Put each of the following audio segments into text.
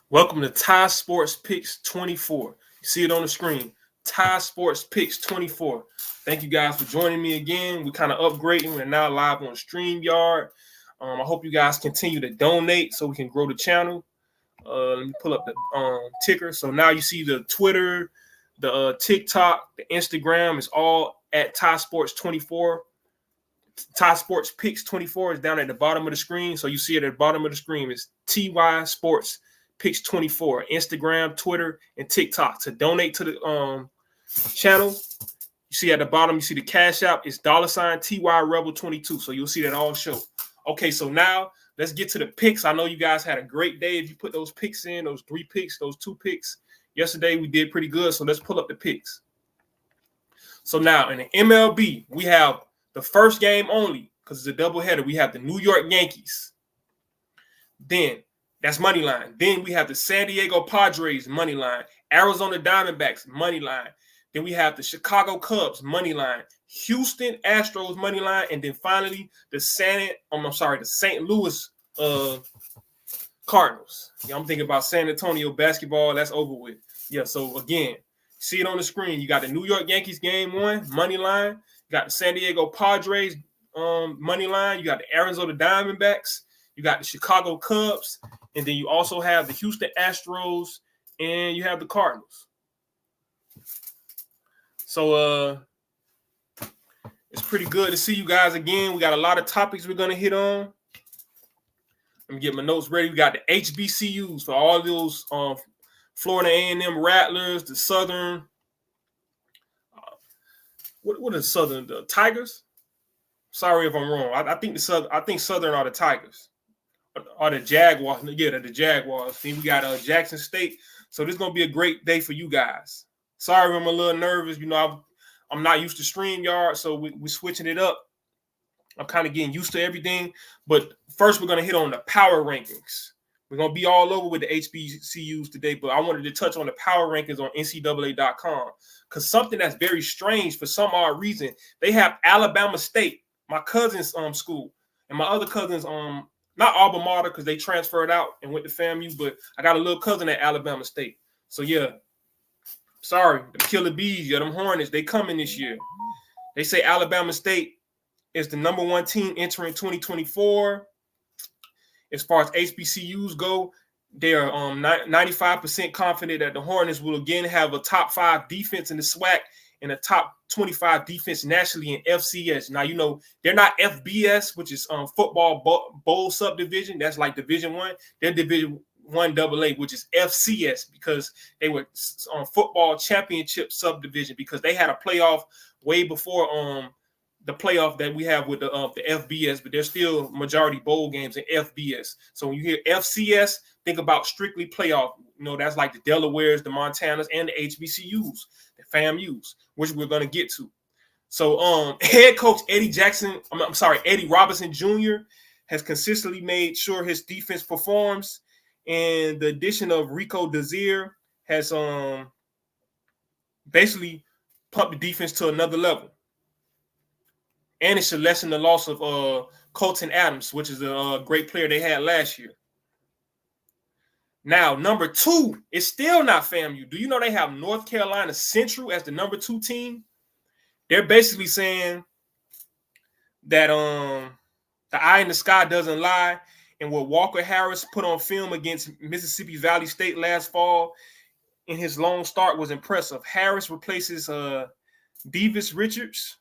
Welcome to Ty Sports Picks 24. You see it on the screen. Ty Sports Picks 24. Thank you guys for joining me again. We're kind of upgrading. We're now live on StreamYard. I hope you guys continue to donate so we can grow the channel. Let me pull up the ticker. So now you see the Twitter, the TikTok, the Instagram is all at Ty Sports 24. Ty Sports Picks 24 is down at the bottom of the screen. So you see it at the bottom of the screen. It's TY Sports Picks 24, Instagram, Twitter, and TikTok. To donate to the channel, you see at the bottom, you see the Cash App. It's $ TY Rebel 22. So you'll see that all show. Okay, so now let's get to the picks. I know you guys had a great day if you put those picks in, those 3 picks, those 2 picks. Yesterday we did pretty good, so let's pull up the picks. So now in the MLB, we have the first game only because it's a doubleheader. We have the New York Yankees. Then that's money line. Then we have the San Diego Padres money line, Arizona Diamondbacks money line. Then we have the Chicago Cubs money line, Houston Astros money line, and then finally the St. Louis Cardinals. Yeah, I'm thinking about San Antonio basketball. That's over with. Yeah. So again, see it on the screen. You got the New York Yankees game 1 money line. You got the San Diego Padres money line. You got the Arizona Diamondbacks. You got the Chicago Cubs. And then you also have the Houston Astros and you have the Cardinals. So it's pretty good to see you guys again. We got a lot of topics we're going to hit on. Let me get my notes ready. We got the HBCUs for all those Florida A&M Rattlers, the Southern. What are the Southern? The Tigers? Sorry if I'm wrong. I think Southern are the Tigers. Or the Jaguars. Yeah, the Jaguars. Then we got Jackson State. So this is going to be a great day for you guys. Sorry I'm a little nervous. You know, I'm not used to StreamYard, so we're switching it up. I'm kind of getting used to everything. But first, we're going to hit on the power rankings. We're going to be all over with the HBCUs today, but I wanted to touch on the power rankings on NCAA.com because something that's very strange for some odd reason, they have Alabama State, my cousin's school, and my other cousins not alma mater because they transferred out and went to FAMU, but I got a little cousin at Alabama State. So, yeah, sorry, the Killer Bees, them Hornets, they coming this year. They say Alabama State is the number 1 team entering 2024. As far as HBCUs go, they are 95% confident that the Hornets will again have a top 5 defense in the SWAC and a top 25 defense nationally in FCS. Now, you know, they're not FBS, which is football bowl subdivision. That's like Division 1. They're Division 1 AA, which is FCS, because they were on football championship subdivision because they had a playoff way before the playoff that we have with the FBS, but there's still majority bowl games in FBS. So when you hear FCS, think about strictly playoff. You know, that's like the Delawares, the Montanas, and the HBCUs, the FAMUs, which we're going to get to. So head coach Eddie Robinson Jr. has consistently made sure his defense performs, and the addition of Rico Desir has basically pumped the defense to another level. And it should lessen the loss of Colton Adams, which is a great player they had last year. Now, number 2 is still not FAMU. Do you know they have North Carolina Central as the number 2 team? They're basically saying that the eye in the sky doesn't lie. And what Walker Harris put on film against Mississippi Valley State last fall in his long start was impressive. Harris replaces Davis Richards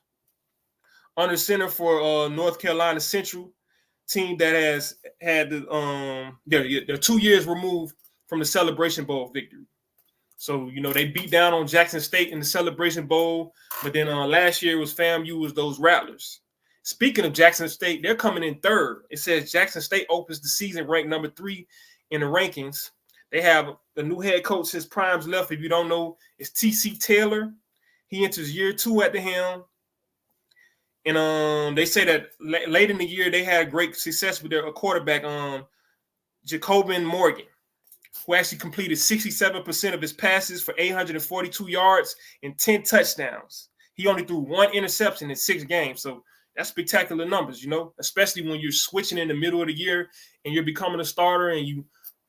under center for North Carolina Central, team that has had they're 2 years removed from the Celebration Bowl victory. So, you know, they beat down on Jackson State in the Celebration Bowl, but then last year was FAMU was those Rattlers. Speaking of Jackson State, they're coming in 3rd. It says Jackson State opens the season ranked number 3 in the rankings. They have the new head coach since Prime's left. If you don't know, it's T.C. Taylor. He enters year 2 at the helm. And they say that late in the year, they had great success with their quarterback, Jacobin Morgan, who actually completed 67% of his passes for 842 yards and 10 touchdowns. He only threw 1 interception in 6 games. So that's spectacular numbers, you know, especially when you're switching in the middle of the year and you're becoming a starter and you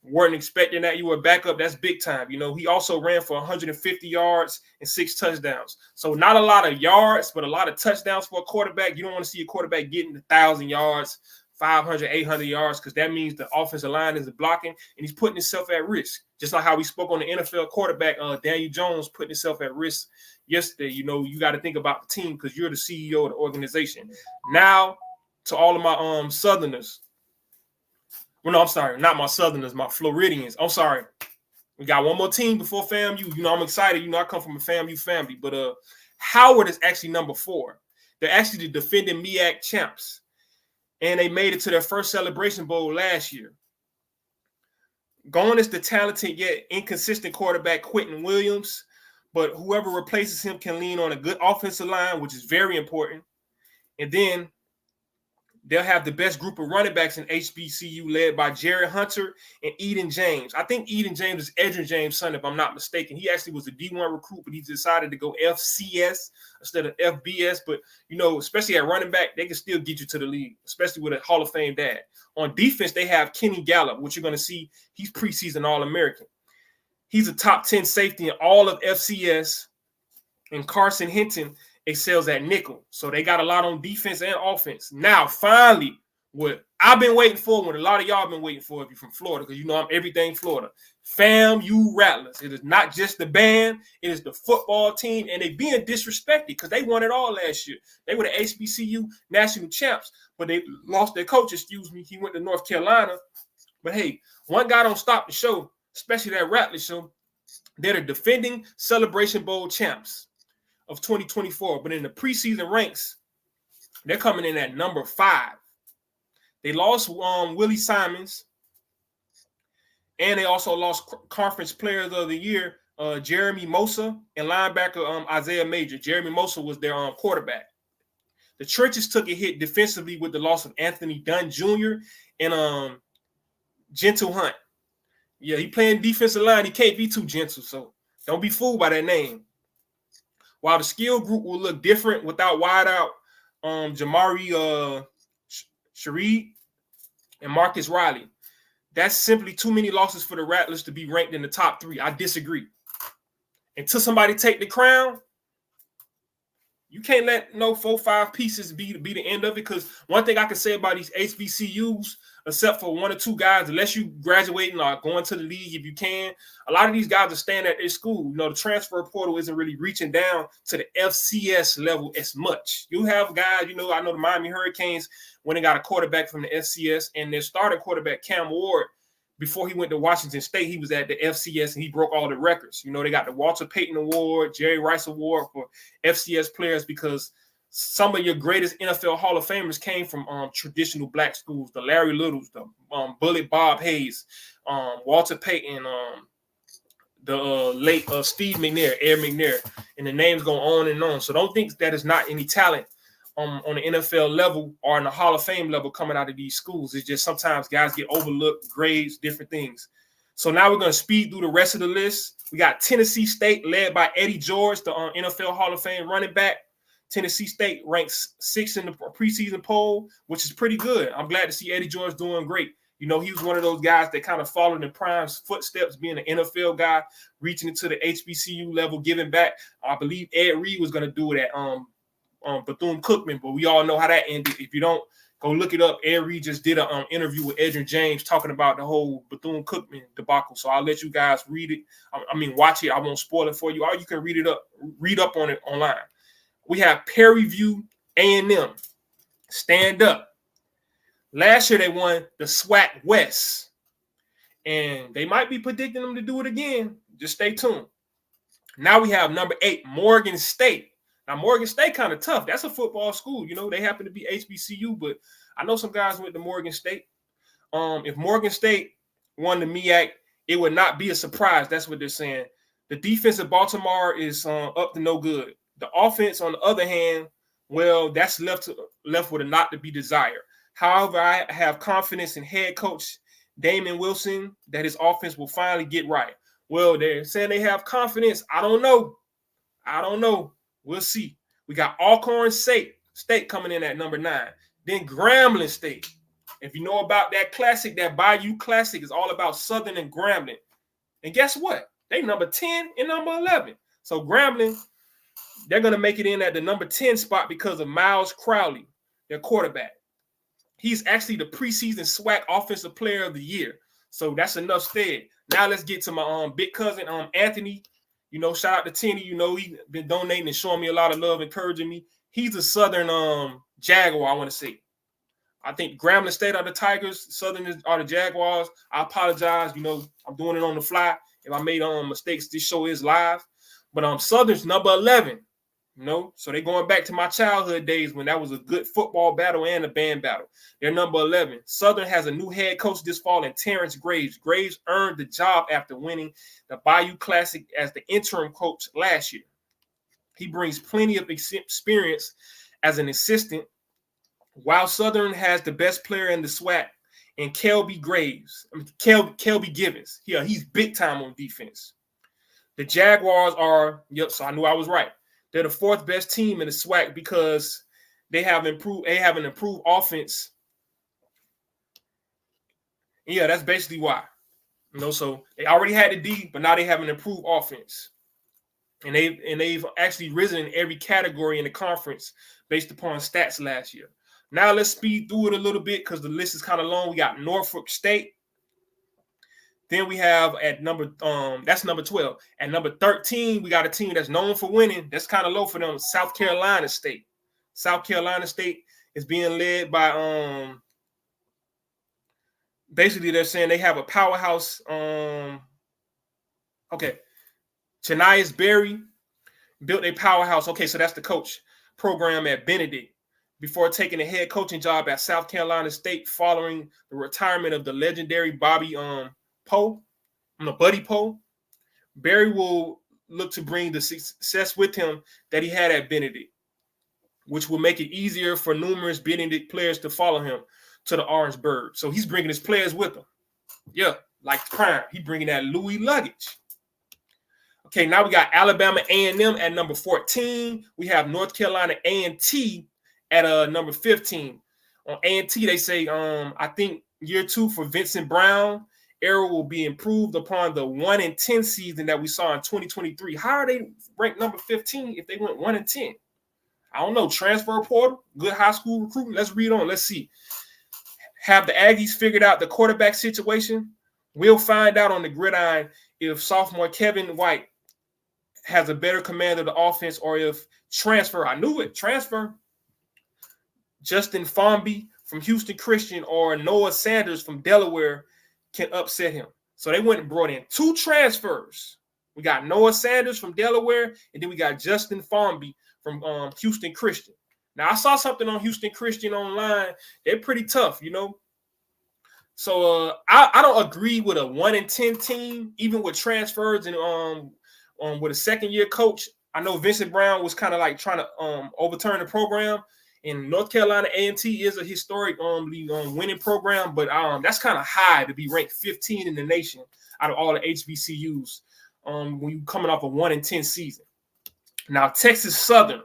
weren't expecting that. You were a backup. That's big time. You know, he also ran for 150 yards and 6 touchdowns. So not a lot of yards, but a lot of touchdowns for a quarterback. You don't want to see a quarterback getting 1,000 yards, 500, 800 yards, because that means the offensive line is blocking, and he's putting himself at risk. Just like how we spoke on the NFL quarterback, Daniel Jones, putting himself at risk yesterday. You know, you got to think about the team because you're the CEO of the organization. Now, to all of my Southerners. Well, no, I'm sorry, not my Southerners, my Floridians. I'm sorry. We got one more team before FAMU. You know, I'm excited. You know, I come from a FAMU family, but Howard is actually number 4. They're actually the defending MEAC champs, and they made it to their first Celebration Bowl last year. Gone is the talented yet inconsistent quarterback Quentin Williams, but whoever replaces him can lean on a good offensive line, which is very important. And then they'll have the best group of running backs in HBCU, led by Jerry Hunter and Eden James. I think Eden James is Edrin James' son, if I'm not mistaken. He actually was a D1 recruit, but he decided to go FCS instead of FBS. But, you know, especially at running back, they can still get you to the league, especially with a Hall of Fame dad. On defense, they have Kenny Gallup, which you're going to see. He's preseason All-American. He's a top 10 safety in all of FCS. And Carson Hinton excels at nickel. So they got a lot on defense and offense. Now, finally, what I've been waiting for, what a lot of y'all have been waiting for if you're from Florida, because you know I'm everything Florida. FAMU Rattlers. It is not just the band, it is the football team, and they being disrespected because they won it all last year. They were the HBCU national champs, but they lost their coach, He went to North Carolina. But hey, one guy don't stop the show, especially that Rattler show. They're the defending Celebration Bowl champs of 2024, but in the preseason ranks, they're coming in at number 5. They lost Willie Simons, and they also lost Conference Player of the Year Jeremy Mosa and linebacker Isaiah Major. Jeremy Mosa was their quarterback. The Trenches took a hit defensively with the loss of Anthony Dunn Jr. and Gentle Hunt. Yeah, he playing defensive line. He can't be too gentle, so don't be fooled by that name. While the skill group will look different without wideout Jamari Shareed and Marcus Riley, that's simply too many losses for the Rattlers to be ranked in the top 3. I disagree. Until somebody take the crown, you can't let no 4-5 pieces be the end of it, because one thing I can say about these HBCUs, except for 1 or 2 guys, unless you graduating or going to the league if you can, a lot of these guys are staying at their school. You know, the transfer portal isn't really reaching down to the FCS level as much. You have guys, you know, I know the Miami Hurricanes, when they got a quarterback from the FCS, and their starting quarterback, Cam Ward, before he went to Washington State, he was at the FCS and he broke all the records. You know, they got the Walter Payton Award, Jerry Rice Award for FCS players, because some of your greatest NFL Hall of Famers came from traditional black schools, the Larry Littles, the Bullet Bob Hayes, Walter Payton, the late Steve McNair, Ed McNair, and the names go on and on. So don't think that is not any talent on the NFL level or in the Hall of Fame level coming out of these schools. It's just sometimes guys get overlooked, grades, different things. So now we're going to speed through the rest of the list. We got Tennessee State, led by Eddie George, the NFL Hall of Fame running back. Tennessee State ranks 6th in the preseason poll, which is pretty good. I'm glad to see Eddie George doing great. You know, he was one of those guys that kind of followed in Prime's footsteps, being an NFL guy, reaching into the HBCU level, giving back. I believe Ed Reed was going to do it at Bethune-Cookman, but we all know how that ended. If you don't, go look it up. Ed Reed just did an interview with Edrin James talking about the whole Bethune-Cookman debacle. So I'll let you guys read it. Watch it. I won't spoil it for you. Or you can read up on it online. We have Perry View A&M. Stand up. Last year they won the SWAC West, and they might be predicting them to do it again. Just stay tuned. Now we have number 8, Morgan State. Now, Morgan State kind of tough. That's a football school. You know, they happen to be HBCU, but I know some guys went to Morgan State. If Morgan State won the MEAC, it would not be a surprise. That's what they're saying. The defense of Baltimore is up to no good. The offense, on the other hand, well, that's left with a not to be desired. However, I have confidence in head coach Damon Wilson that his offense will finally get right. Well, they're saying they have confidence. I don't know. We'll see. We got Alcorn State coming in at number 9. Then Grambling State. If you know about that classic, that Bayou Classic is all about Southern and Grambling. And guess what? They number 10 and number 11. So Grambling, they're going to make it in at the number 10 spot because of Miles Crowley, their quarterback. He's actually the preseason SWAC Offensive Player of the Year. So that's enough said. Now let's get to my big cousin, Anthony. You know, shout out to Tenny. You know, he's been donating and showing me a lot of love, encouraging me. He's a Southern Jaguar, I want to say. I think Grambling State are the Tigers, Southern are the Jaguars. I apologize. You know, I'm doing it on the fly. If I made mistakes, this show is live. But Southern's number 11. You know, so they're going back to my childhood days when that was a good football battle and a band battle. They're number 11. Southern has a new head coach this fall in Terrence Graves. Graves earned the job after winning the Bayou Classic as the interim coach last year. He brings plenty of experience as an assistant, while Southern has the best player in the SWAC in Kelby Givens. Yeah, he's big time on defense. The Jaguars are, so I knew I was right. They're the fourth best team in the SWAC because they have an improved offense. Yeah, that's basically why. You know, so they already had the D, but now they have an improved offense. And they've actually risen in every category in the conference based upon stats last year. Now let's speed through it a little bit because the list is kind of long. We got Norfolk State. Then we have at that's number 12. At number 13, we got a team that's known for winning. That's kind of low for them, South Carolina State. South Carolina State is being led by basically they're saying they have a powerhouse. Chanias Berry built a powerhouse. Okay, so that's the coach program at Benedict before taking a head coaching job at South Carolina State following the retirement of the legendary Buddy Poe. Berry will look to bring the success with him that he had at Benedict, which will make it easier for numerous Benedict players to follow him to the Orange Bird. So he's bringing his players with him. Yeah, like Prime. He's bringing that Louis luggage. Okay, now we got Alabama A&M at number 14. We have North Carolina A&T at number 15. On A&T, they say, I think year 2 for Vincent Brown era will be improved upon the 1-10 season that we saw in 2023. How are they ranked number 15 if they went 1-10? I don't know. Transfer portal, good high school recruiting. Let's read on. Let's see. Have the Aggies figured out the quarterback situation? We'll find out on the gridiron if sophomore Kevin White has a better command of the offense or if transfer Justin Formby from Houston Christian or Noah Sanders from Delaware can upset him. So they went and brought in 2 transfers. We got Noah Sanders from Delaware, and then we got Justin Formby from Houston Christian. Now, I saw something on Houston Christian online. They're pretty tough, you know. So I don't agree with a 1-10 team, even with transfers and with a second-year coach. I know Vincent Brown was kind of like trying to overturn the program. And North Carolina A&T is a historic winning program, but that's kind of high to be ranked 15 in the nation out of all the HBCUs when you're coming off a 1-10 season. Now, Texas Southern,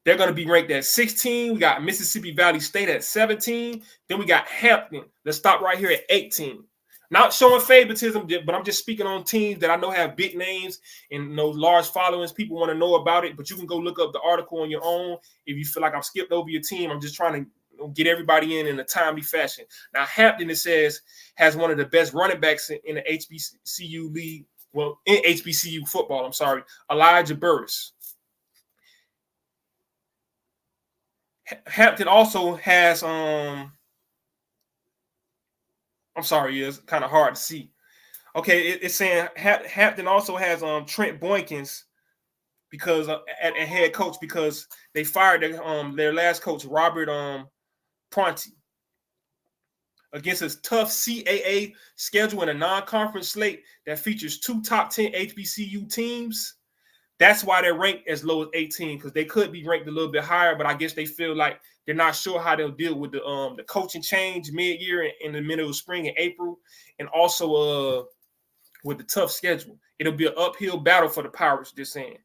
they're going to be ranked at 16. We got Mississippi Valley State at 17. Then we got Hampton. Let's stop right here at 18. Not showing favoritism, but I'm just speaking on teams that I know have big names and large followings. People want to know about it, but you can go look up the article on your own. If you feel like I've skipped over your team, I'm just trying to get everybody in a timely fashion. Now, Hampton, it says, has one of the best running backs in the HBCU league. Well, in HBCU football, Elijah Burris. Hampton also has it's kind of hard to see. Okay, it's saying Hampton also has Trent Boykins because at head coach because they fired their last coach Robert Pronti. Against a tough CAA schedule and a non-conference slate that features 2 top 10 HBCU teams. That's why they're ranked as low as 18 because they could be ranked a little bit higher, but I guess they feel like they're not sure how they'll deal with the coaching change mid-year in the middle of spring in April, and also with the tough schedule. It'll be an uphill battle for the Pirates, they're saying.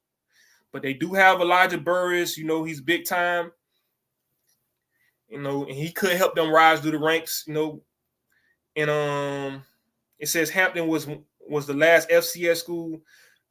But they do have Elijah Burris. You know, he's big time. and he could help them rise through the ranks, and it says Hampton was the last FCS school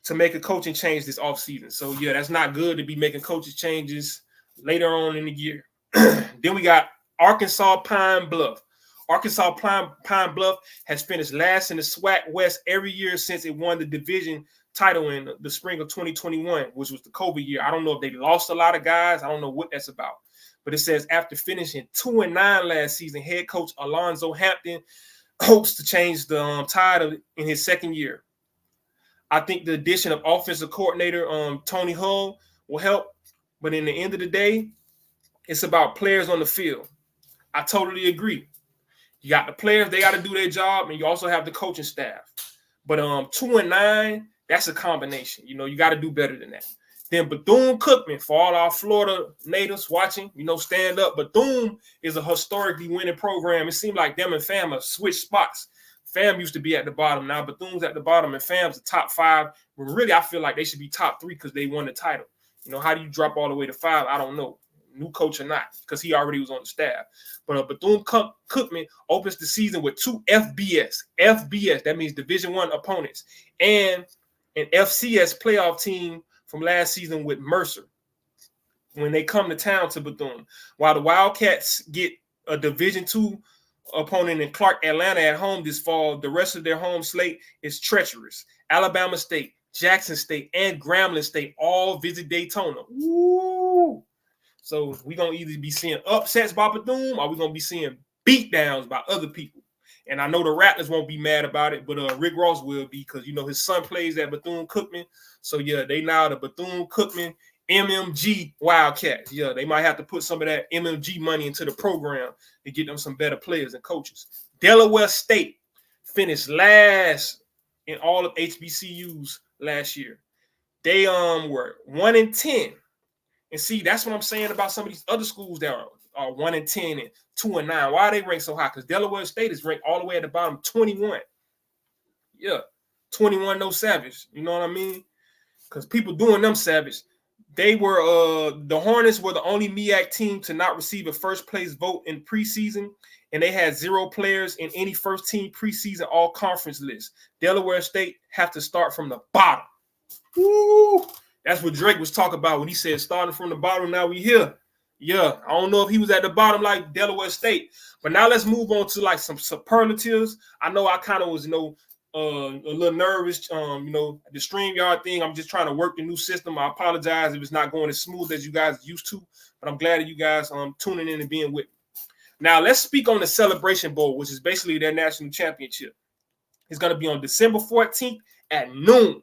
to make a coaching change this offseason. So yeah, that's not good to be making coaching changes later on in the year. Then we got Arkansas Pine Bluff. Arkansas Pine Bluff has finished last in the SWAC West every year since it won the division title in the spring of 2021, which was the COVID year. I don't know if they lost a lot of guys. I don't know what that's about. But it says after finishing 2-9 last season, head coach Alonzo Hampton hopes to change the tide in his second year. I think the addition of offensive coordinator Tony Hull will help. But in the end of the day, it's about players on the field. I totally agree. You got the players, they got to do their job, and you also have the coaching staff. But 2-9, that's a combination. You got to do better than that. Then Bethune-Cookman, for all our Florida natives watching, stand up. Bethune is a historically winning program. It seemed like them and FAM have switched spots. FAM used to be at the bottom. Now Bethune's at the bottom, and FAM's the top 5. But really, I feel like they should be top 3 because they won the title. How do you drop all the way to 5? I don't know. New coach or not, because he already was on the staff. But Bethune-Cookman opens the season with 2 FBS. FBS, that means Division I opponents. And an FCS playoff team from last season with Mercer when they come to town to Bethune. While the Wildcats get a Division II opponent in Clark, Atlanta at home this fall, the rest of their home slate is treacherous. Alabama State, Jackson State, and Grambling State all visit Daytona. Woo! So we're going to either be seeing upsets by Bethune or we're going to be seeing beatdowns by other people. And I know the Rattlers won't be mad about it, but Rick Ross will be because, his son plays at Bethune-Cookman. So, yeah, they now the Bethune-Cookman MMG Wildcats. Yeah, they might have to put some of that MMG money into the program to get them some better players and coaches. Delaware State finished last in all of HBCUs last year. They were 1-10. And see, that's what I'm saying about some of these other schools that are 1-10 and 2-9. Why are they ranked so high? Because Delaware State is ranked all the way at the bottom, 21. Yeah, 21 no Savage. You know what I mean? Because people doing them Savage. They were the Hornets were the only MEAC team to not receive a first place vote in preseason, and they had 0 players in any first team preseason all conference list. Delaware State have to start from the bottom. Woo! That's what Drake was talking about when he said starting from the bottom, now we here. Yeah, I don't know if he was at the bottom like Delaware State. But now let's move on to like some superlatives. I know I kind of was, a little nervous, the StreamYard thing. I'm just trying to work the new system. I apologize if it's not going as smooth as you guys used to, but I'm glad that you guys tuning in and being with me. Now let's speak on the Celebration Bowl, which is basically their national championship. It's going to be on December 14th at noon.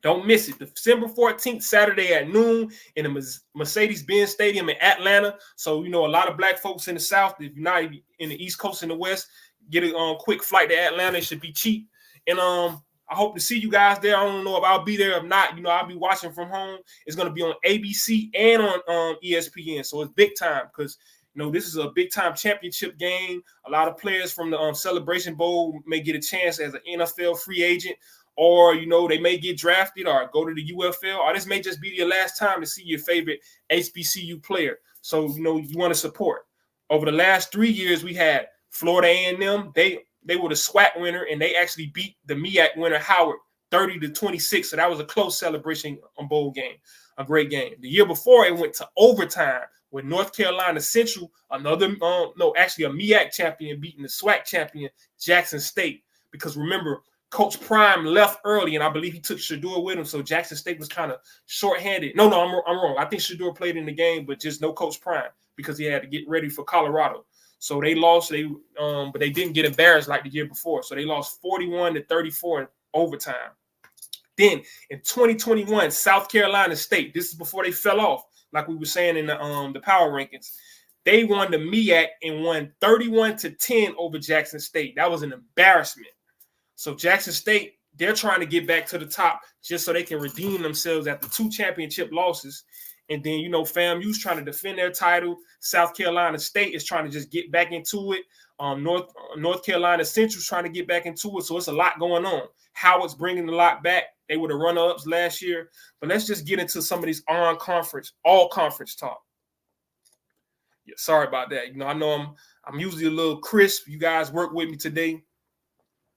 Don't miss it. December 14th, Saturday at noon in the Mercedes-Benz Stadium in Atlanta. So, a lot of black folks in the South, if you're not in the East Coast and the West, get a quick flight to Atlanta. It should be cheap. And I hope to see you guys there. I don't know if I'll be there. If not, I'll be watching from home. It's going to be on ABC and on ESPN. So it's big time because, this is a big-time championship game. A lot of players from the Celebration Bowl may get a chance as an NFL free agent. Or, they may get drafted or go to the UFL, or this may just be your last time to see your favorite HBCU player. So, you want to support. Over the last 3 years, we had Florida A&M. They were the SWAC winner, and they actually beat the MEAC winner, Howard, 30-26. So that was a close celebration on bowl game, a great game. The year before, it went to overtime with North Carolina Central, a MEAC champion beating the SWAC champion, Jackson State. Because remember, Coach Prime left early, and I believe he took Shador with him, so Jackson State was kind of shorthanded. No, I'm wrong. I think Shador played in the game, but just no Coach Prime because he had to get ready for Colorado. So they lost, but they didn't get embarrassed like the year before. So they lost 41-34 in overtime. Then in 2021, South Carolina State, this is before they fell off, like we were saying in the power rankings. They won the MEAC and won 31-10 over Jackson State. That was an embarrassment. So Jackson State, they're trying to get back to the top just so they can redeem themselves after 2 championship losses. And then, FAMU's trying to defend their title. South Carolina State is trying to just get back into it. North Carolina Central's trying to get back into it. So it's a lot going on. Howard's bringing a lot back. They were the runner-ups last year. But let's just get into some of these all-conference talk. Yeah, sorry about that. I know I'm usually a little crisp. You guys work with me today.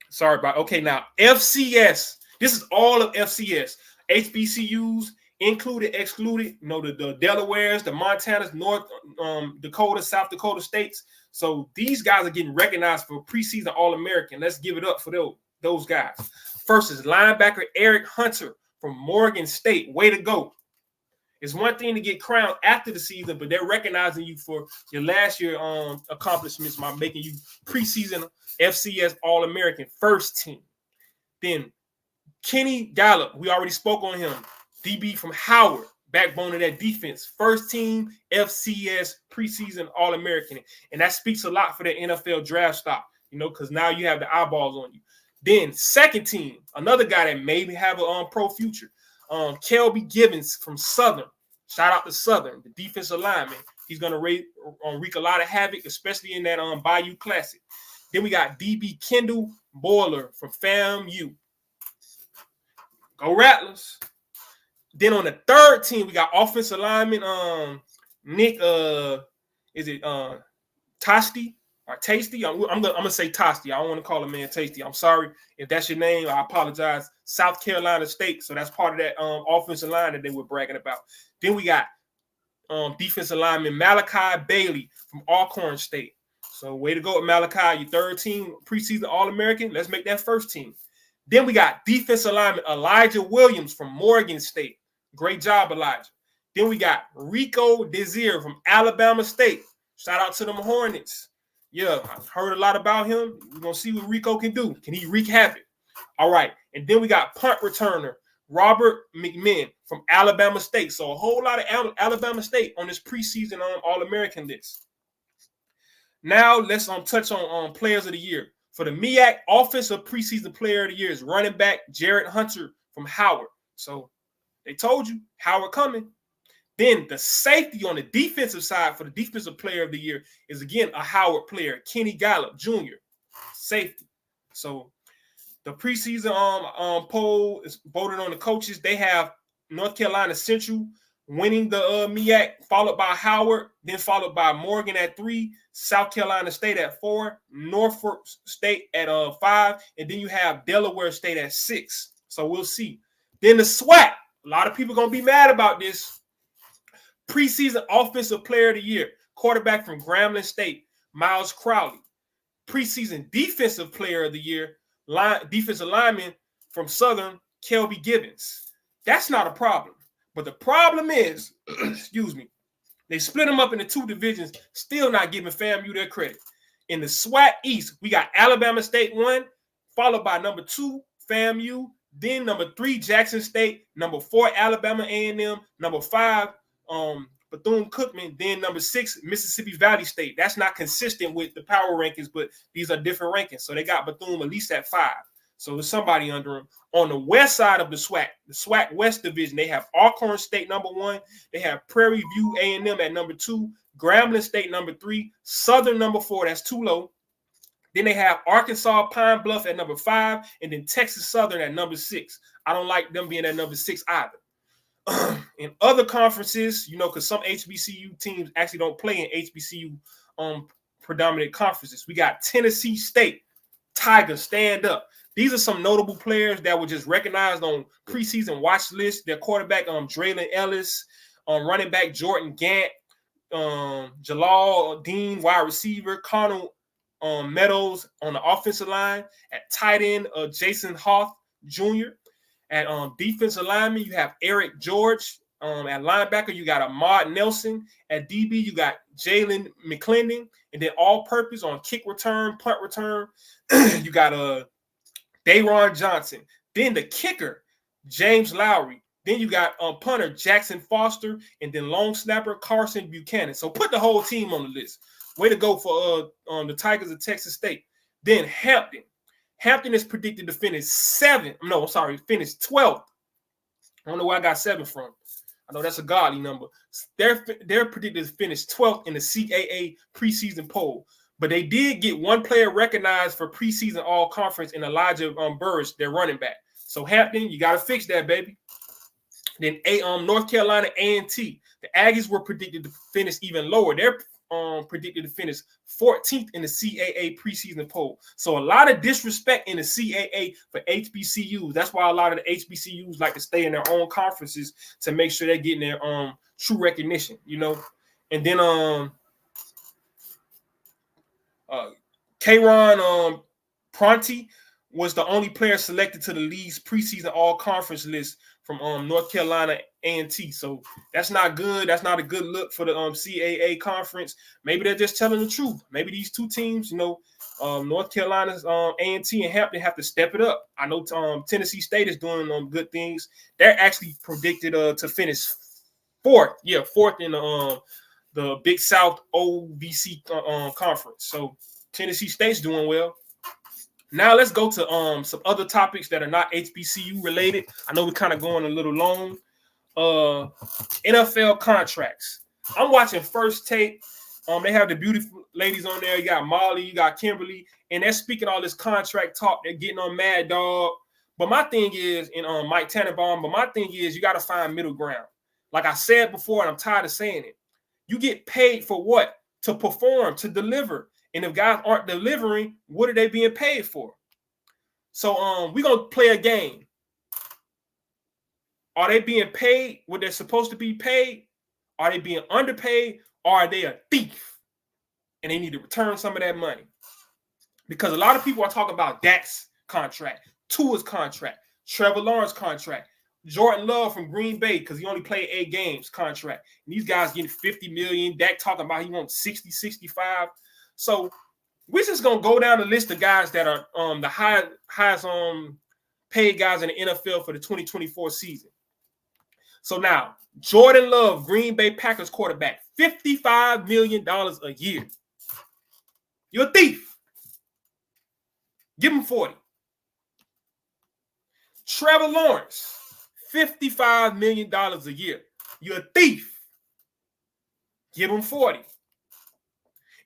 Sorry about. Okay, now FCS. This is all of FCS. HBCUs included, excluded. The Delawares, the Montanas, North Dakota, South Dakota states. So these guys are getting recognized for preseason All-American. Let's give it up for those guys. First is linebacker Eric Hunter from Morgan State. Way to go. It's one thing to get crowned after the season, but they're recognizing you for your last year accomplishments by making you preseason FCS All-American first team. Then Kenny Gallup, we already spoke on him. DB from Howard, backbone of that defense. First team FCS preseason All-American. And that speaks a lot for the NFL draft stock, because now you have the eyeballs on you. Then second team, another guy that maybe have a pro future. Kelby Givens from Southern. Shout out to Southern, the defensive lineman. He's going to wreak a lot of havoc, especially in that Bayou Classic. Then we got DB Kendall Boiler from FAMU. Go Rattlers. Then on the third team, we got offensive lineman Nick, Tasty or Tasty? I'm gonna say Tasty. I don't want to call a man Tasty. I'm sorry if that's your name. I apologize. South Carolina State. So that's part of that offensive line that they were bragging about. Then we got defensive lineman Malachi Bailey from Alcorn State. So way to go, Malachi. Your third team preseason All-American. Let's make that first team. Then we got defensive lineman Elijah Williams from Morgan State. Great job, Elijah. Then we got Rico Desir from Alabama State. Shout out to them Hornets. Yeah, I've heard a lot about him. We're going to see what Rico can do. Can he wreak havoc? All right. And then we got punt returner Robert McMinn from Alabama State. So a whole lot of Alabama State on this preseason All-American list. Now let's touch on players of the year. For the MEAC, offensive preseason player of the year is running back Jared Hunter from Howard. So they told you, Howard coming. Then the safety on the defensive side for the defensive player of the year is, again, a Howard player, Kenny Gallup Jr., safety. So the preseason poll is voted on the coaches. They have North Carolina Central winning the MEAC, followed by Howard, then followed by Morgan at 3, South Carolina State at 4, Norfolk State at 5, and then you have Delaware State at 6. So we'll see. Then the SWAC. A lot of people going to be mad about this. Preseason Offensive Player of the Year, quarterback from Grambling State, Miles Crowley. Preseason Defensive Player of the Year, defensive lineman from Southern, Kelby Givens. That's not a problem. But the problem is, excuse me, they split them up into two divisions, still not giving FAMU their credit. In the SWAC East, we got Alabama State 1, followed by number 2, FAMU, then number 3, Jackson State, number 4, Alabama A&M, number 5, Bethune-Cookman, then number 6, Mississippi Valley State. That's not consistent with the power rankings, but these are different rankings. So they got Bethune at least at 5. So there's somebody under them. On the west side of the SWAC West Division, they have Alcorn State number 1. They have Prairie View A&M at number 2, Grambling State number 3, Southern number 4. That's too low. Then they have Arkansas Pine Bluff at number 5, and then Texas Southern at number 6. I don't like them being at number 6 either. In other conferences, because some HBCU teams actually don't play in HBCU predominant conferences. We got Tennessee State, Tigers, stand up. These are some notable players that were just recognized on preseason watch list. Their quarterback, Draylon Ellis, running back Jordan Gant, Jalal Dean, wide receiver, Connell Meadows on the offensive line. At tight end, Jason Hoth Jr. At defensive lineman, you have Eric George. At linebacker, you got Ahmad Nelson. At DB, you got Jalen McClendon. And then all-purpose on kick return, punt return, you got Dayron Johnson. Then the kicker, James Lowry. Then you got punter Jackson Foster, and then long snapper Carson Buchanan. So put the whole team on the list. Way to go for the Tigers of Texas State. Then Hampton. Hampton is predicted to finish 12th. I don't know where I got 7 from. I know that's a godly number. They're predicted to finish 12th in the CAA preseason poll. But they did get one player recognized for preseason all-conference in Elijah Burris, their running back. So Hampton, you got to fix that, baby. Then North Carolina A&T. The Aggies were predicted to finish even lower. They're predicted to finish 14th in the CAA preseason poll. So a lot of disrespect in the CAA for HBCUs. That's why a lot of the HBCUs like to stay in their own conferences to make sure they're getting their true recognition, you know. And then Kayron Pronti was the only player selected to the league's preseason all-conference list from North Carolina A&T. So that's not good. That's not a good look for the CAA conference. Maybe they're just telling the truth. Maybe these two teams, you know, North Carolina's A&T and Hampton have to step it up. I know Tennessee State is doing good things. They're actually predicted to finish fourth. Yeah, fourth in the Big South OVC conference. So Tennessee State's doing well. Now let's go to some other topics that are not HBCU related. I know we're kind of going a little long. NFL contracts. I'm watching First Take. They have the beautiful ladies on there. You got Molly, you got Kimberly, and they're speaking all this contract talk. They're getting on Mad Dog. But my thing is, and Mike Tannenbaum, but my thing is you got to find middle ground. Like I said before, and I'm tired of saying it. You get paid for what? To perform, to deliver. And if guys aren't delivering, what are they being paid for? So we're going to play a game. Are they being paid what they're supposed to be paid? Are they being underpaid? Or are they a thief? And they need to return some of that money. Because a lot of people are talking about Dak's contract, Tua's contract, Trevor Lawrence's contract, Jordan Love from Green Bay because he only played 8 games contract. And these guys getting $50 million. Dak talking about he wants 60, 65. So we're just gonna go down the list of guys that are the highest paid guys in the NFL for the 2024 season. So now Jordan Love, Green Bay Packers quarterback, $55 million a year. You're a thief. Give him 40. Trevor Lawrence, $55 million a year. You're a thief. Give him 40.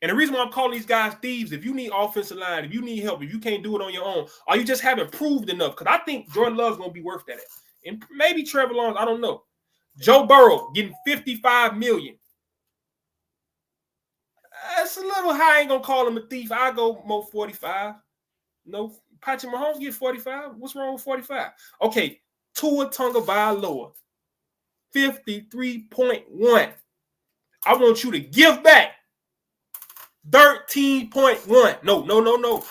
And the reason why I'm calling these guys thieves, if you need offensive line, if you need help, if you can't do it on your own, or you just haven't proved enough, because I think Jordan Love's going to be worth that. And maybe Trevor Lawrence, I don't know. Joe Burrow getting $55 million. That's a little high. I ain't going to call him a thief. I go more 45. No, Patrick Mahomes get 45. What's wrong with 45? Okay, Tua Tagovailoa, 53.1. I want you to give back 13.1. No.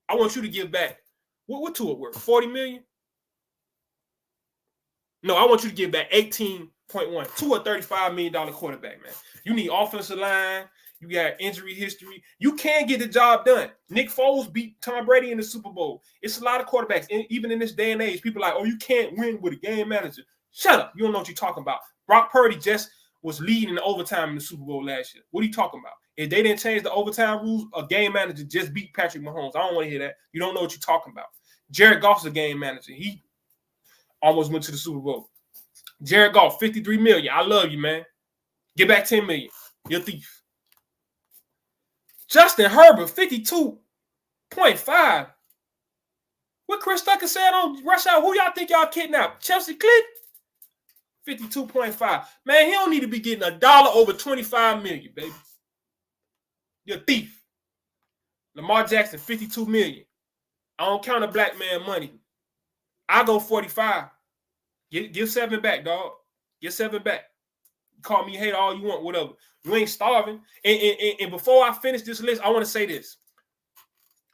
I want you to give back. What Tua worth? 40 million? No, I want you to give back 18.1. Tua, $35 million quarterback, man. You need offensive line. You got injury history. You can get the job done. Nick Foles beat Tom Brady in the Super Bowl. It's a lot of quarterbacks. Even in this day and age, people are like, oh, you can't win with a game manager. Shut up. You don't know what you're talking about. Brock Purdy just was leading the overtime in the Super Bowl last year. What are you talking about? If they didn't change the overtime rules, a game manager just beat Patrick Mahomes. I don't want to hear that. You don't know what you're talking about. Jared Goff's a game manager. He almost went to the Super Bowl. Jared Goff, $53 million. I love you, man. Get back $10 million. You're a thief. Justin Herbert, 52.5. What Chris Tucker said on Rush Hour, who y'all think y'all kidnapped? Chelsea Clinton? 52.5. Man, he don't need to be getting $1 over $25 million, baby. You're a thief. Lamar Jackson, $52 million. I don't count a black man money. I go 45. Give 7 back, dog. Give 7 back. Call me hate all you want, whatever. You ain't starving. And before I finish this list, I want to say this.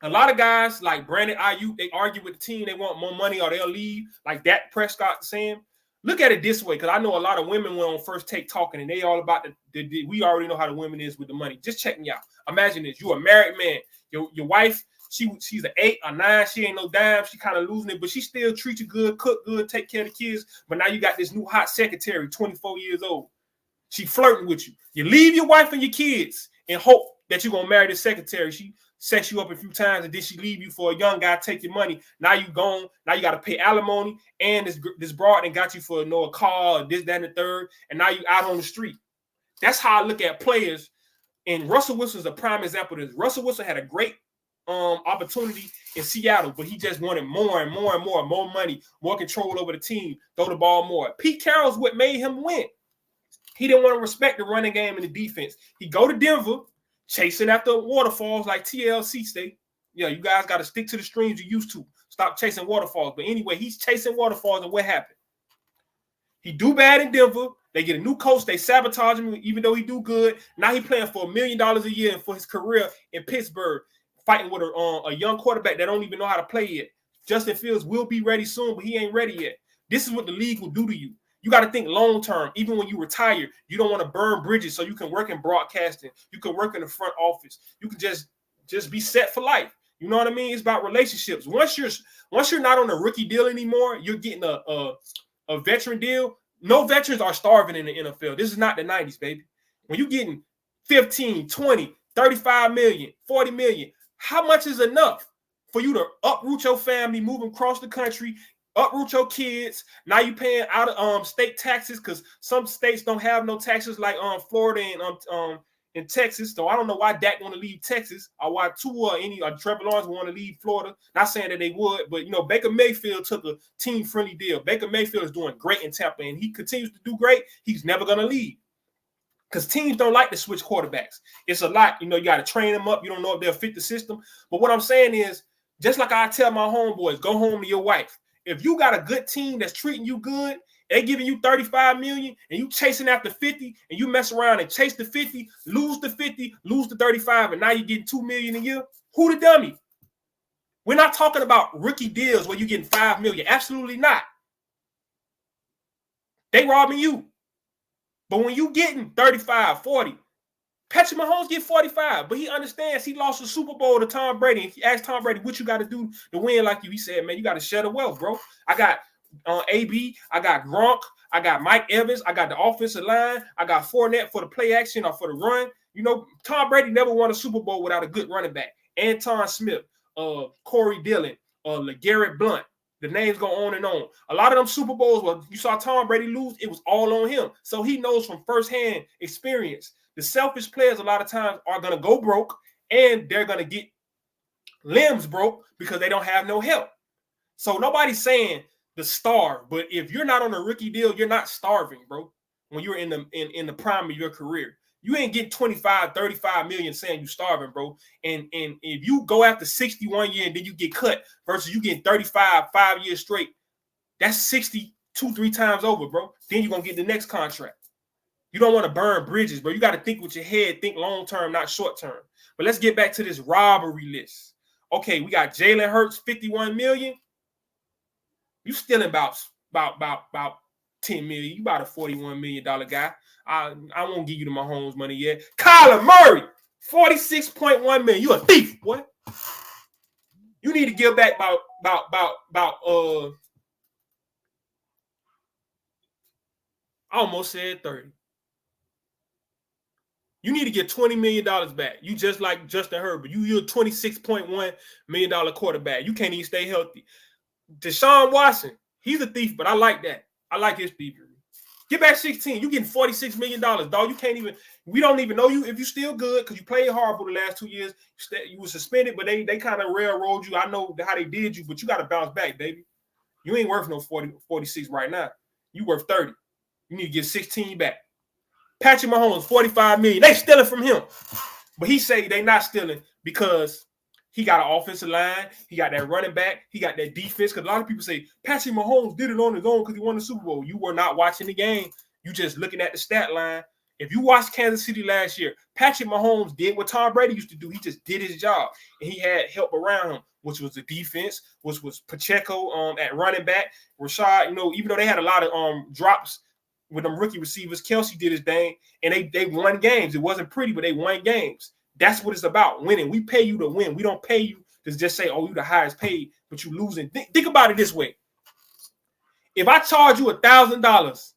A lot of guys like Brandon Ayuk, they argue with the team. They want more money or they'll leave. Like Dak Prescott saying. Look at it this way, because I know a lot of women went on First Take talking, and they all about we already know how the women is with the money. Just check me out. Imagine this. You're a married man. Your wife, she's an 8 or 9. She ain't no dime. She kind of losing it, but she still treats you good, cook good, take care of the kids. But now you got this new hot secretary, 24 years old. She flirting with you. You leave your wife and your kids and hope that you're going to marry the secretary. She sets you up a few times and then she leave you for a young guy, take your money. Now you gone. Now you got to pay alimony, and this broad and got you for a car, or this, that, and the third, and now you out on the street. That's how I look at players. And Russell Wilson's a prime example of this. Russell Wilson had a great opportunity in Seattle, but he just wanted more and more and more money, more control over the team, throw the ball more. Pete Carroll's what made him win. He didn't want to respect the running game and the defense. He go to Denver, chasing after waterfalls like TLC State. Yeah, you guys got to stick to the streams you used to. Stop chasing waterfalls. But anyway, he's chasing waterfalls, and what happened? He do bad in Denver. They get a new coach. They sabotage him, even though he do good. Now he playing for $1 million a year for his career in Pittsburgh, fighting with a young quarterback that don't even know how to play yet. Justin Fields will be ready soon, but he ain't ready yet. This is what the league will do to you. You got to think long term. Even when you retire, you don't want to burn bridges, so you can work in broadcasting. You can work in the front office. You can just be set for life. You know what I mean? It's about relationships. Once you're not on a rookie deal anymore, you're getting a veteran deal. No veterans are starving in the NFL. This is not the 90s, baby. When you're getting 15, 20, 35 million, 40 million, how much is enough for you to uproot your family, move across the country, uproot your kids? Now you paying out of state taxes because some states don't have no taxes like Florida and in Texas. So I don't know why Dak want to leave Texas or why Tua or Trevor Lawrence want to leave Florida. Not saying that they would, but Baker Mayfield took a team-friendly deal. Baker Mayfield is doing great in Tampa, and he continues to do great. He's never gonna leave because teams don't like to switch quarterbacks. It's a lot. You got to train them up. You don't know if they'll fit the system. But what I'm saying is, just like I tell my homeboys, go home to your wife. If you got a good team that's treating you good, they giving you 35 million and you chasing after 50 and you mess around and chase the 50, lose the 50, lose the 35, and now you're getting 2 million a year. Who the dummy? We're not talking about rookie deals where you're getting 5 million. Absolutely not. They robbing you. But when you getting 35, 40, Patrick Mahomes get 45, but he understands he lost the Super Bowl to Tom Brady. And he asked Tom Brady, what you got to do to win like you? He said, man, you got to share the wealth, bro. I got AB, I got Gronk, I got Mike Evans, I got the offensive line, I got Fournette for the play action or for the run. Tom Brady never won a Super Bowl without a good running back. Anton Smith, Corey Dillon, LeGarrette Blount. The names go on and on. A lot of them Super Bowls where you saw Tom Brady lose, it was all on him. So he knows from firsthand experience. The selfish players a lot of times are going to go broke and they're going to get limbs broke because they don't have no help. So nobody's saying the starve, but if you're not on a rookie deal, you're not starving, bro. When you're in the prime of your career, you ain't getting 25, 35 million saying you starving, bro. And if you go after 61 years and then you get cut versus you getting 35, 5 years straight, that's 60 2-3 times over, bro. Then you're going to get the next contract. You don't want to burn bridges, bro. You got to think with your head, think long term, not short term. But let's get back to this robbery list. Okay, we got Jalen Hurts, 51 million. You stealing about 10 million. You about a $41 million guy. I won't give you the Mahomes money yet. Kyler Murray, 46.1 million. You a thief, boy. You need to give back about I almost said 30. You need to get $20 million back. You just like Justin Herbert. You're a $26.1 million quarterback. You can't even stay healthy. Deshaun Watson, he's a thief, but I like that. I like his thievery. Get back 16. You getting $46 million, dog. We don't even know you if you still good because you played horrible the last 2 years. You were suspended, but they kind of railroad you. I know how they did you, but you got to bounce back, baby. You ain't worth no 46 right now. You worth 30. You need to get 16 back. Patrick Mahomes, 45 million. They stealing from him. But he say they not stealing because he got an offensive line. He got that running back. He got that defense. Because a lot of people say Patrick Mahomes did it on his own because he won the Super Bowl. You were not watching the game. You just looking at the stat line. If you watched Kansas City last year, Patrick Mahomes did what Tom Brady used to do. He just did his job. And he had help around him, which was the defense, which was Pacheco at running back. Rashad, even though they had a lot of drops with them rookie receivers, Kelsey did his thing, and they won games. It wasn't pretty, but they won games. That's what it's about, winning. We pay you to win. We don't pay you to just say, oh, you the highest paid, but you losing. Think about it this way. If I charge you $1,000,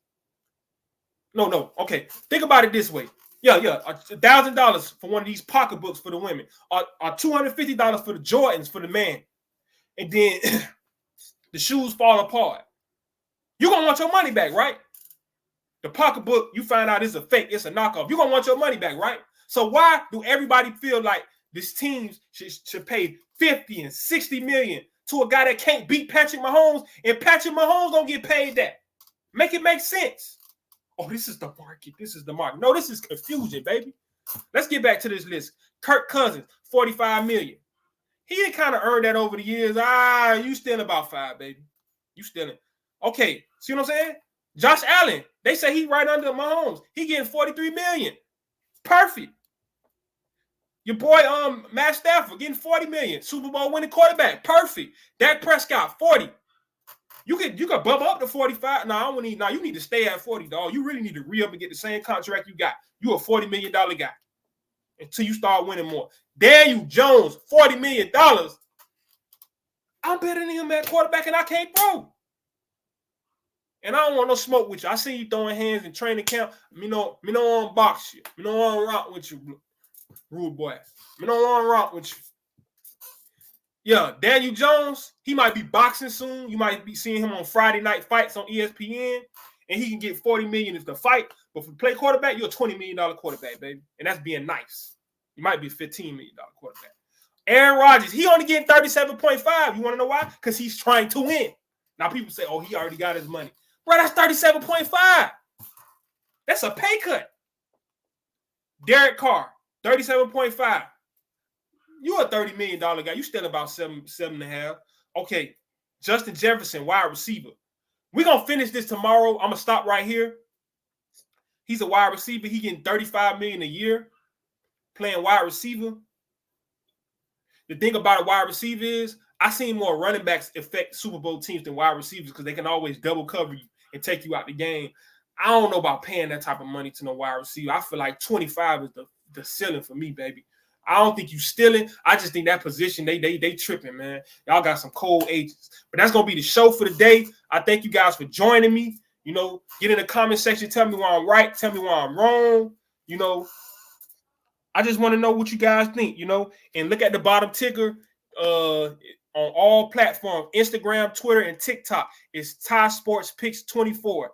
okay. Think about it this way. Yeah, $1,000 for one of these pocketbooks for the women, or $250 for the Jordans for the man, and then the shoes fall apart. You're going to want your money back, right? The pocketbook, you find out it's a fake, it's a knockoff. You're going to want your money back, right? So why do everybody feel like this team should pay 50 and 60 million to a guy that can't beat Patrick Mahomes, and Patrick Mahomes don't get paid that? Make it make sense. Oh, this is the market. This is the market. No, this is confusion, baby. Let's get back to this list. Kirk Cousins, $45 million. He didn't kind of earn that over the years. You stealing about 5, baby. You stealing. Okay, see what I'm saying? Josh Allen, they say he right under Mahomes. He getting $43 million. Perfect. Your boy Matt Stafford getting $40 million. Super Bowl winning quarterback. Perfect. Dak Prescott, 40. You could bump up to 45. No, you need to stay at 40, dog. You really need to re-up and get the same contract you got. You a $40 million guy until you start winning more. Daniel Jones, $40 million. I'm better than him at quarterback, and I can't throw. And I don't want no smoke with you. I see you throwing hands in training camp. Me no want to box you. Me no want to rock with you, rude boy. Me no want to rock with you. Yeah, Daniel Jones, he might be boxing soon. You might be seeing him on Friday Night Fights on ESPN, and he can get $40 million if the fight. But for play quarterback, you're a $20 million quarterback, baby. And that's being nice. You might be a $15 million quarterback. Aaron Rodgers, he only getting 37.5. You want to know why? Because he's trying to win. Now, people say, oh, he already got his money. Bro, that's 37.5. That's a pay cut. Derek Carr, 37.5. You're a $30 million guy. You still about 7.5. Okay, Justin Jefferson, wide receiver. We're going to finish this tomorrow. I'm going to stop right here. He's a wide receiver. He getting $35 million a year playing wide receiver. The thing about a wide receiver is I seen more running backs affect Super Bowl teams than wide receivers because they can always double cover you and take you out the game. I don't know about paying that type of money to no wide receiver. I feel like 25 is the ceiling for me, baby. I don't think you stealing. I just think that position, they tripping, man. Y'all got some cold agents. But that's going to be the show for the day. I thank you guys for joining me. You know, get in the comment section. Tell me why I'm right. Tell me why I'm wrong. You know, I just want to know what you guys think, you know. And look at the bottom ticker on all platforms, Instagram, Twitter, and TikTok. It's Ty Sports Picks 24.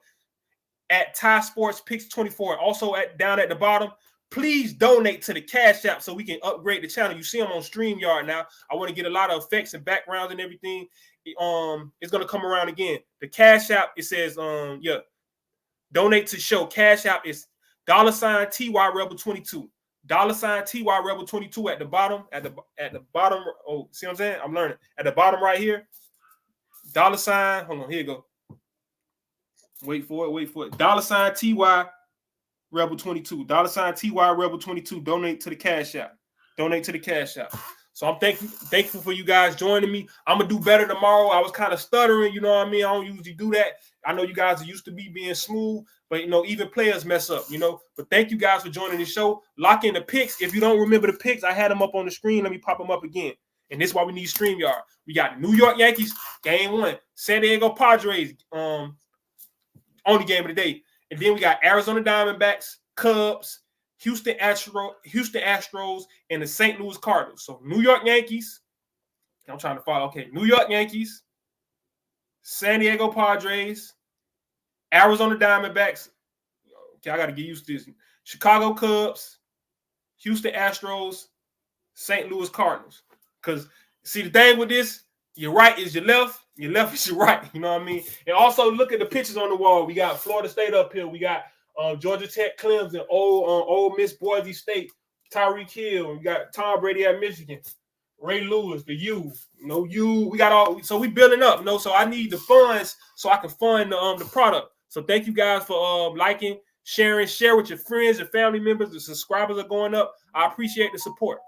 At Ty Sports Picks 24. Also down at the bottom, please donate to the Cash App so we can upgrade the channel. You see them on StreamYard now. I want to get a lot of effects and backgrounds and everything. It's going to come around again. The Cash App, it says, donate to show. Cash App is $TY Rebel 22. $TY Rebel 22 at the bottom. At the bottom. Oh, see what I'm saying? I'm learning. At the bottom right here. $. Hold on. Here you go. Wait for it. $TY Rebel 22. $TY Rebel 22. Donate to the Cash App. So I'm thankful for you guys joining me. I'm gonna do better tomorrow. I was kind of stuttering, you know what I mean? I don't usually do that. I know you guys are used to me being smooth, but you know, even players mess up, you know. But thank you guys for joining the show. Lock in the picks. If you don't remember the picks, I had them up on the screen. Let me pop them up again. And this is why we need StreamYard. We got New York Yankees, game 1. San Diego Padres, only game of the day. And then we got Arizona Diamondbacks, Cubs, Houston Astros, and the St. Louis Cardinals. So New York Yankees. I'm trying to follow. Okay, New York Yankees, San Diego Padres, Arizona Diamondbacks. Okay, I got to get used to this. Chicago Cubs, Houston Astros, St. Louis Cardinals. Because, see, the thing with this, your right is your left is your right. You know what I mean? And also look at the pictures on the wall. We got Florida State up here. We got Georgia Tech, Clemson, Ole Miss, Boise State, Tyreek Hill. We got Tom Brady at Michigan, Ray Lewis, the U. You know, we got all. So we building up. You know, so I need the funds so I can fund the product. So thank you guys for liking, sharing, share with your friends and family members. The subscribers are going up. I appreciate the support.